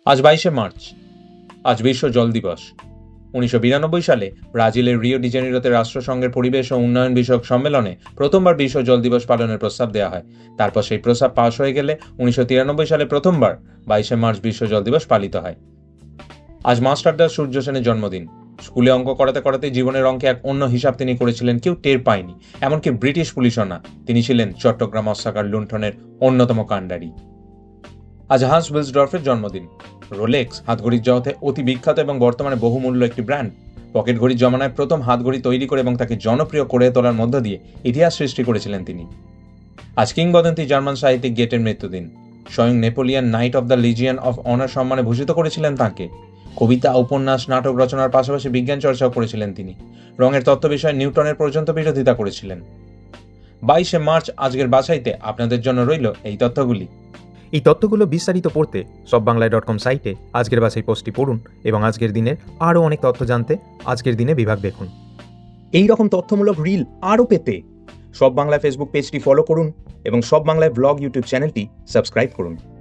আজ 22শে মার্চ। আজ বিশ্ব জল দিবস। 1992 সালে ব্রাজিলের রিও ডি জেনিরোতে রাষ্ট্রসংঘের পরিবেশ ও উন্নয়ন বিষয়ক সম্মেলনে প্রথমবার বিশ্ব জল দিবস পালনের প্রস্তাব দেওয়া হয়। তারপর সেই প্রস্তাব পাশ হয়ে গেলে 1993 সালে প্রথমবার 22শে মার্চ বিশ্ব জল দিবস পালিত হয়। আজ মাস্টারদা সূর্য সেনের জন্মদিন। স্কুলে অঙ্ক করাতে করাতে জীবনের অঙ্কে এক অন্য হিসাব তিনি করেছিলেন, কেউ টের পায়নি, এমনকি ব্রিটিশ পুলিশও না। তিনি ছিলেন চট্টগ্রাম অস্ত্রাগার লুণ্ঠনের অন্যতম কাণ্ডারি। আজ হান্স উইলসডর্ফের জন্মদিন। রোলেক্স হাতঘড়ির জগতে অতি বিখ্যাত এবং বর্তমানে বহুমূল্য একটি ব্র্যান্ড। পকেট ঘড়ির জমানায় প্রথম হাতঘড়ি তৈরি করে এবং তাকে জনপ্রিয় করে তোলার মধ্য দিয়ে ইতিহাস সৃষ্টি করেছিলেন তিনি। আজ কিংবদন্তি জার্মান সাহিত্যিক গেটের মৃত্যুদিন। স্বয়ং Napoleon night of the legion of honour সম্মানে ভূষিত করেছিলেন তাঁকে। কবিতা, উপন্যাস, নাটক রচনার পাশাপাশি বিজ্ঞান চর্চাও করেছিলেন তিনি। রঙের তত্ত্ব বিষয়ে নিউটনের পর্যন্ত বিরোধিতা করেছিলেন। 22শে মার্চ আজকের বাছাইতে আপনাদের জন্য রইল এই তথ্যগুলি। এই তথ্যগুলো বিস্তারিত পড়তে সববাংলায়.com সাইটে আজকের বাছাই পোস্টটি পড়ুন এবং আজকের দিনের আরও অনেক তথ্য জানতে আজকের দিনে বিভাগ দেখুন। এই রকম তথ্যমূলক রিল আরও পেতে সব বাংলা ফেসবুক পেজটি ফলো করুন এবং সব বাংলায় ব্লগ ইউটিউব চ্যানেলটি সাবস্ক্রাইব করুন।